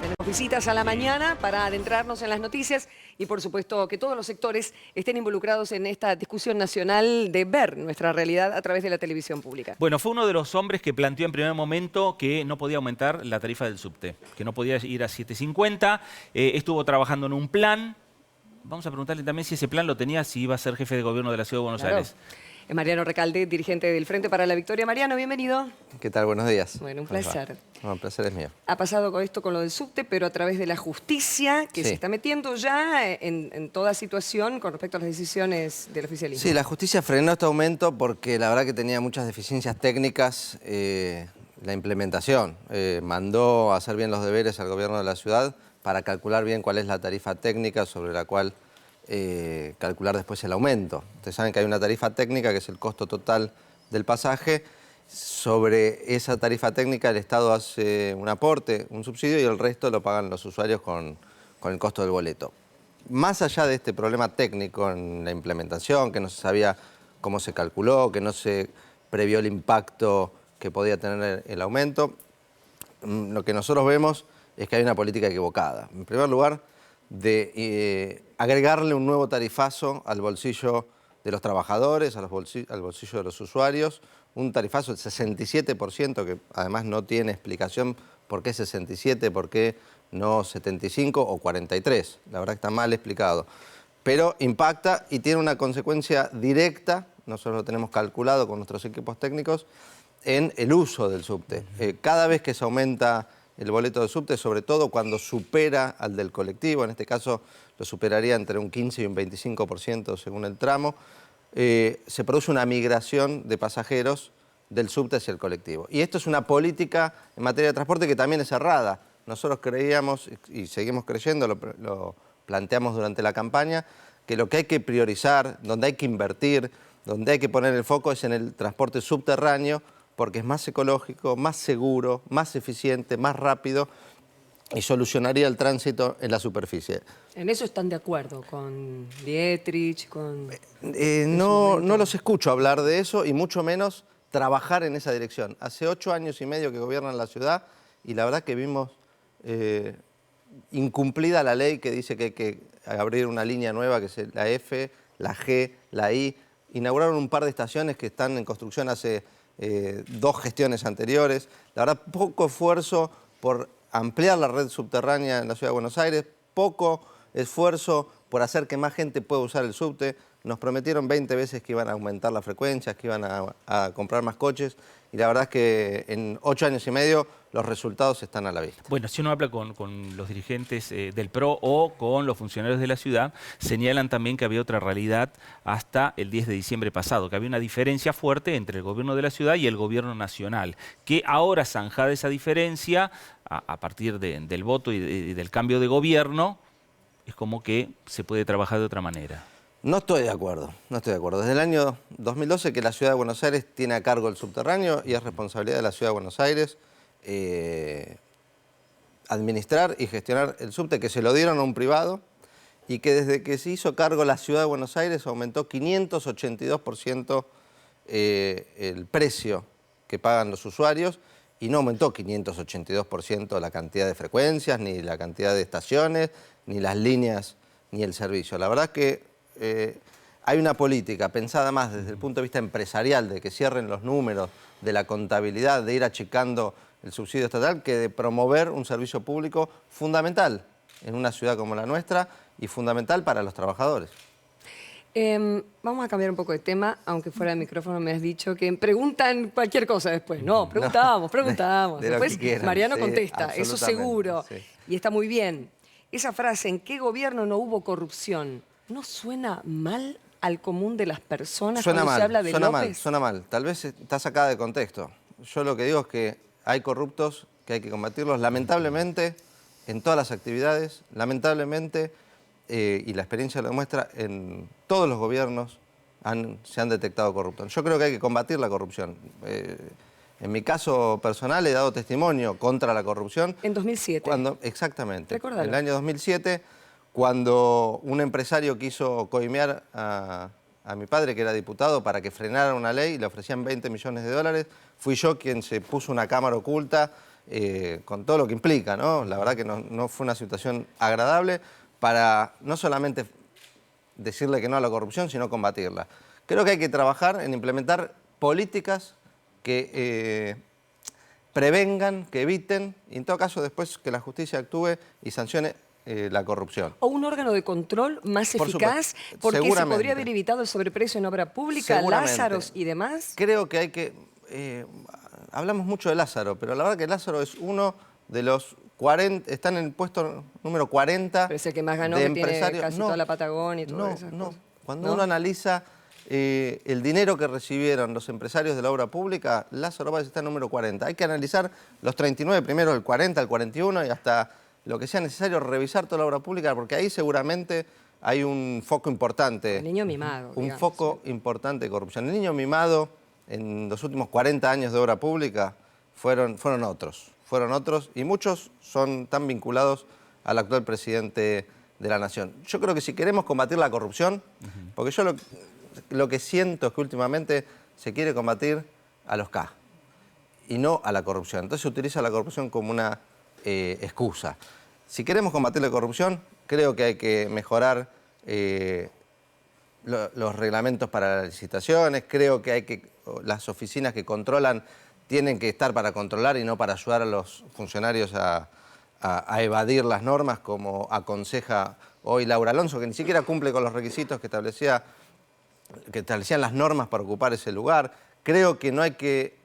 Tenemos visitas a la mañana para adentrarnos en las noticias y, por supuesto, que todos los sectores estén involucrados en esta discusión nacional de ver nuestra realidad a través de la televisión pública. Bueno, fue uno de los hombres que planteó en primer momento que no podía aumentar la tarifa del subte, que no podía ir a 7.50. Estuvo trabajando en un plan. Vamos a preguntarle también si ese plan lo tenía, si iba a ser jefe de gobierno de la Ciudad de Buenos Aires. Es Mariano Recalde, dirigente del Frente para la Victoria. Mariano, bienvenido. ¿Qué tal? Buenos días. Bueno, un placer. No, el placer es mío. Ha pasado con esto con lo del subte, pero a través de la justicia, que Sí. se está metiendo ya en toda situación con respecto a las decisiones del oficialismo. Sí, la justicia frenó este aumento porque la verdad que tenía muchas deficiencias técnicas la implementación. Mandó a hacer bien los deberes al gobierno de la ciudad para calcular bien cuál es la tarifa técnica sobre la cual calcular después el aumento. Ustedes saben que hay una tarifa técnica que es el costo total del pasaje. Sobre esa tarifa técnica el Estado hace un aporte, un subsidio, y el resto lo pagan los usuarios con el costo del boleto. Más allá de este problema técnico en la implementación, que no se sabía cómo se calculó, que no se previó el impacto que podía tener el aumento, lo que nosotros vemos es que hay una política equivocada. En primer lugar, de agregarle un nuevo tarifazo al bolsillo de los trabajadores, al bolsillo de los usuarios, un tarifazo del 67%, que además no tiene explicación por qué 67, por qué no 75 o 43. La verdad que está mal explicado. Pero impacta y tiene una consecuencia directa, nosotros lo tenemos calculado con nuestros equipos técnicos, en el uso del subte. Cada vez que se aumenta el boleto de subte, sobre todo cuando supera al del colectivo, en este caso lo superaría entre un 15 y un 25% según el tramo, se produce una migración de pasajeros del subte hacia el colectivo. Y esto es una política en materia de transporte que también es errada. Nosotros creíamos, y seguimos creyendo, lo planteamos durante la campaña, que lo que hay que priorizar, donde hay que invertir, donde hay que poner el foco es en el transporte subterráneo, porque es más ecológico, más seguro, más eficiente, más rápido y solucionaría el tránsito en la superficie. ¿En eso están de acuerdo con Dietrich, con...? No los escucho hablar de eso y mucho menos trabajar en esa dirección. Hace 8 años y medio que gobiernan la ciudad y la verdad que vimos incumplida la ley que dice que hay que abrir una línea nueva, que es la F, la G, la I. Inauguraron un par de estaciones que están en construcción hace 2 gestiones anteriores. La verdad, poco esfuerzo por ampliar la red subterránea en la Ciudad de Buenos Aires, poco esfuerzo por hacer que más gente pueda usar el subte. Nos prometieron 20 veces que iban a aumentar las frecuencias, que iban a comprar más coches, y la verdad es que en 8 años y medio los resultados están a la vista. Bueno, si uno habla con los dirigentes del PRO o con los funcionarios de la ciudad, señalan también que había otra realidad hasta el 10 de diciembre pasado, que había una diferencia fuerte entre el gobierno de la ciudad y el gobierno nacional, que ahora, zanjada esa diferencia, a partir del voto y del cambio de gobierno, es como que se puede trabajar de otra manera. No estoy de acuerdo, no estoy de acuerdo. Desde el año 2012 que la Ciudad de Buenos Aires tiene a cargo el subterráneo y es responsabilidad de la Ciudad de Buenos Aires administrar y gestionar el subte, que se lo dieron a un privado y que desde que se hizo cargo la Ciudad de Buenos Aires aumentó 582% el precio que pagan los usuarios y no aumentó 582% la cantidad de frecuencias, ni la cantidad de estaciones, ni las líneas, ni el servicio. La verdad es que hay una política pensada más desde el punto de vista empresarial, de que cierren los números, de la contabilidad, de ir achicando el subsidio estatal, que de promover un servicio público fundamental en una ciudad como la nuestra y fundamental para los trabajadores. Vamos a cambiar un poco de tema, aunque fuera del micrófono me has dicho que preguntan cualquier cosa después. No, preguntamos. De Después quieran, Mariano sí, contesta, eso seguro. Sí. Y está muy bien. Esa frase, ¿en qué gobierno no hubo corrupción? ¿No suena mal al común de las personas cuando se habla de López? Suena mal. Tal vez está sacada de contexto. Yo lo que digo es que hay corruptos, que hay que combatirlos. Lamentablemente, en todas las actividades, lamentablemente, y la experiencia lo demuestra, en todos los gobiernos se han detectado corruptos. Yo creo que hay que combatir la corrupción. En mi caso personal he dado testimonio contra la corrupción. En 2007. Exactamente. Recordalo. En el año 2007, cuando un empresario quiso coimear a mi padre, que era diputado, para que frenara una ley, le ofrecían 20 millones de dólares, fui yo quien se puso una cámara oculta con todo lo que implica, ¿no? La verdad que no fue una situación agradable para no solamente decirle que no a la corrupción, sino combatirla. Creo que hay que trabajar en implementar políticas que prevengan, que eviten, y en todo caso después que la justicia actúe y sancione la corrupción. O un órgano de control más Por eficaz, supuesto, porque se seguramente. podría haber evitado el sobreprecio en obra pública, Seguramente. Lázaros y demás. Creo que hay que... hablamos mucho de Lázaro, pero la verdad que Lázaro es uno de los 40... Está en el puesto número 40 Pero es el que más ganó, de que tiene empresarios. casi toda la Patagonia y todas esas cosas. Cuando ¿No? uno analiza el dinero que recibieron los empresarios de la obra pública, Lázaro Báez está en número 40. Hay que analizar los 39 primero, el 40, el 41 y hasta lo que sea necesario revisar toda la obra pública, porque ahí seguramente hay un foco importante. El niño mimado. Un digamos, foco importante de corrupción. El niño mimado en los últimos 40 años de obra pública fueron otros y muchos están vinculados al actual presidente de la Nación. Yo creo que si queremos combatir la corrupción, porque yo lo que siento es que últimamente se quiere combatir a los K y no a la corrupción. Entonces se utiliza la corrupción como una excusa. Si queremos combatir la corrupción, creo que hay que mejorar los reglamentos para las licitaciones, creo que las oficinas que controlan tienen que estar para controlar y no para ayudar a los funcionarios a evadir las normas, como aconseja hoy Laura Alonso, que ni siquiera cumple con los requisitos que establecían las normas para ocupar ese lugar. Creo que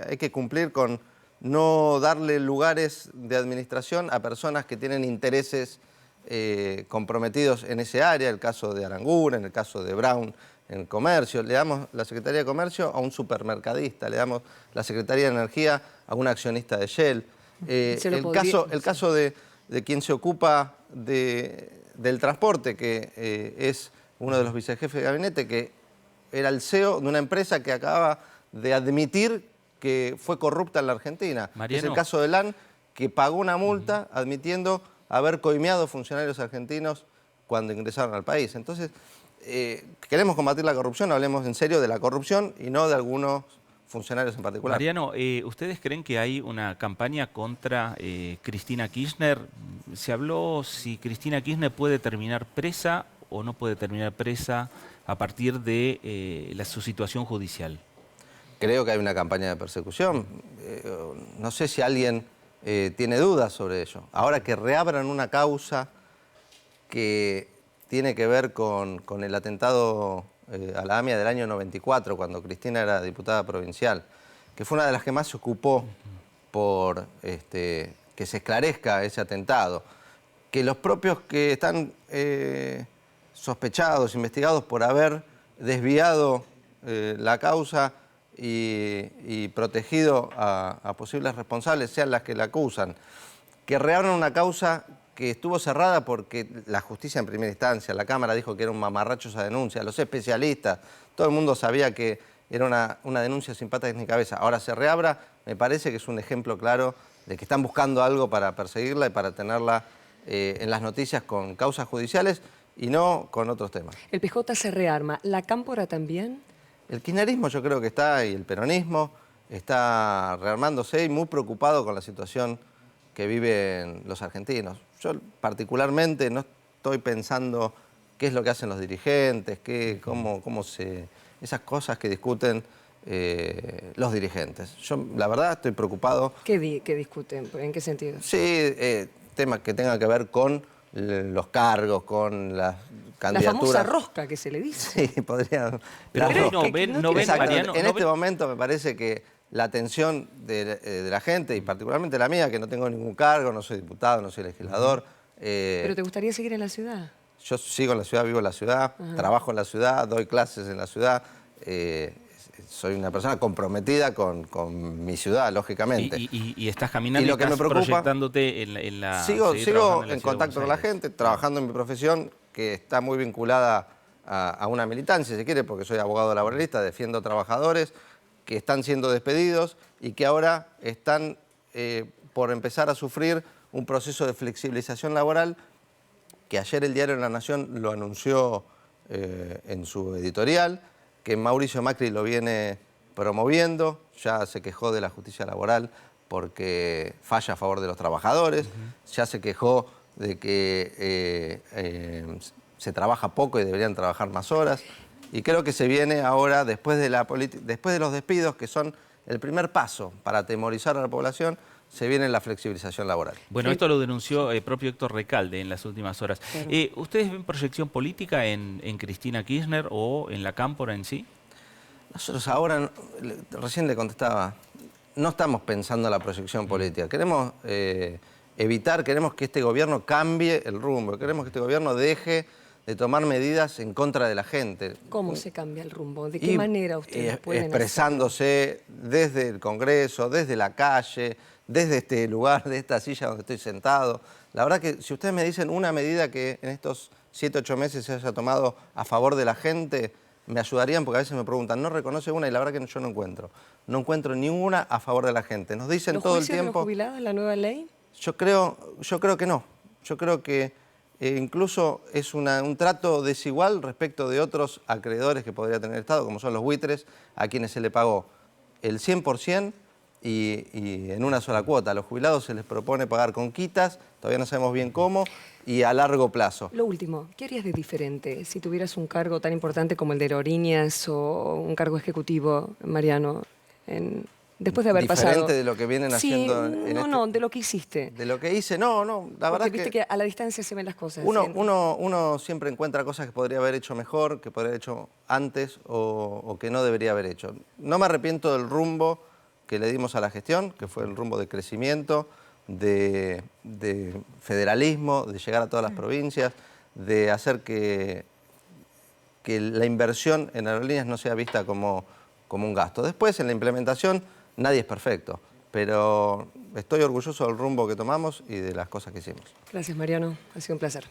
hay que cumplir con no darle lugares de administración a personas que tienen intereses comprometidos en ese área, el caso de Aranguren, el caso de Brown en el comercio. Le damos la Secretaría de Comercio a un supermercadista, le damos la Secretaría de Energía a un accionista de Shell. El caso de quien se ocupa del transporte, que es uno de los vicejefes de gabinete, que era el CEO de una empresa que acaba de admitir que fue corrupta en la Argentina. Mariano. Es el caso de LAN, que pagó una multa admitiendo haber coimeado funcionarios argentinos cuando ingresaron al país. Entonces, queremos combatir la corrupción, hablemos en serio de la corrupción y no de algunos funcionarios en particular. Mariano, ¿ustedes creen que hay una campaña contra Cristina Kirchner? Se habló si Cristina Kirchner puede terminar presa o no puede terminar presa a partir de su situación judicial. Creo que hay una campaña de persecución. No sé si alguien tiene dudas sobre ello. Ahora que reabran una causa que tiene que ver con el atentado a la AMIA del año 94, cuando Cristina era diputada provincial, que fue una de las que más se ocupó por que se esclarezca ese atentado, que los propios que están sospechados, investigados por haber desviado la causa y protegido a posibles responsables sean las que la acusan, que reabran una causa que estuvo cerrada porque la justicia en primera instancia, la Cámara dijo que era un mamarracho esa denuncia, los especialistas, todo el mundo sabía que era una denuncia sin patas ni cabeza. Ahora se reabra, me parece que es un ejemplo claro de que están buscando algo para perseguirla y para tenerla en las noticias con causas judiciales y no con otros temas. El PJ se rearma, ¿la Cámpora también? El kirchnerismo yo creo que está, y el peronismo, está rearmándose y muy preocupado con la situación que viven los argentinos. Yo particularmente no estoy pensando qué es lo que hacen los dirigentes, esas cosas que discuten los dirigentes. Yo, la verdad, estoy preocupado. ¿Qué discuten? ¿En qué sentido? Sí, temas que tengan que ver con los cargos, con las candidaturas. La famosa rosca que se le dice. Sí, podría. Pero Claro. no ven, Mariano, En no este ven- momento me parece que la atención de la gente, y particularmente la mía, que no tengo ningún cargo, no soy diputado, no soy legislador. ¿Pero te gustaría seguir en la ciudad? Yo sigo en la ciudad, vivo en la ciudad, trabajo en la ciudad, doy clases en la ciudad. Soy una persona comprometida con mi ciudad, lógicamente. Y estás caminando Y y, lo que me estás preocupa- proyectándote en la... Sigo seguir trabajando en la ciudad de contacto con Buenos la Aires. gente, trabajando en mi profesión, que está muy vinculada a una militancia, si quiere, porque soy abogado laboralista, defiendo trabajadores que están siendo despedidos y que ahora están por empezar a sufrir un proceso de flexibilización laboral que ayer el diario La Nación lo anunció en su editorial, que Mauricio Macri lo viene promoviendo, ya se quejó de la justicia laboral porque falla a favor de los trabajadores, ya se quejó de que se trabaja poco y deberían trabajar más horas. Y creo que se viene ahora, después de los despidos, que son el primer paso para atemorizar a la población, se viene la flexibilización laboral. Bueno, esto lo denunció el propio Héctor Recalde en las últimas horas. Claro. ¿Ustedes ven proyección política en Cristina Kirchner o en la Cámpora en sí? Nosotros ahora, recién le contestaba, no estamos pensando en la proyección política. Queremos queremos que este gobierno cambie el rumbo, queremos que este gobierno deje de tomar medidas en contra de la gente. ¿Cómo se cambia el rumbo? ¿De qué manera ustedes pueden expresándose desde el Congreso, desde la calle, desde este lugar, de esta silla donde estoy sentado. La verdad que si ustedes me dicen una medida que en estos 7, 8 meses se haya tomado a favor de la gente, me ayudarían, porque a veces me preguntan, ¿no reconoce una? Y la verdad que yo no encuentro. No encuentro ninguna a favor de la gente. Nos dicen todo el tiempo... ¿Los juicios de los jubilados, la nueva ley? Yo creo que no. Yo creo que incluso es un trato desigual respecto de otros acreedores que podría tener el Estado, como son los buitres, a quienes se le pagó el 100% y en una sola cuota. A los jubilados se les propone pagar con quitas, todavía no sabemos bien cómo, y a largo plazo. Lo último, ¿qué harías de diferente si tuvieras un cargo tan importante como el de Aerolíneas o un cargo ejecutivo, Mariano, después de haber pasado? ¿Diferente de lo que vienen haciendo? No, de lo que hiciste. De lo que hice, no, la verdad viste que a la distancia se ven las cosas. Uno siempre encuentra cosas que podría haber hecho mejor, que podría haber hecho antes o que no debería haber hecho. No me arrepiento del rumbo que le dimos a la gestión, que fue el rumbo de crecimiento, de federalismo, de llegar a todas las provincias, de hacer que la inversión en aerolíneas no sea vista como un gasto. Después, en la implementación, nadie es perfecto, pero estoy orgulloso del rumbo que tomamos y de las cosas que hicimos. Gracias, Mariano. Ha sido un placer.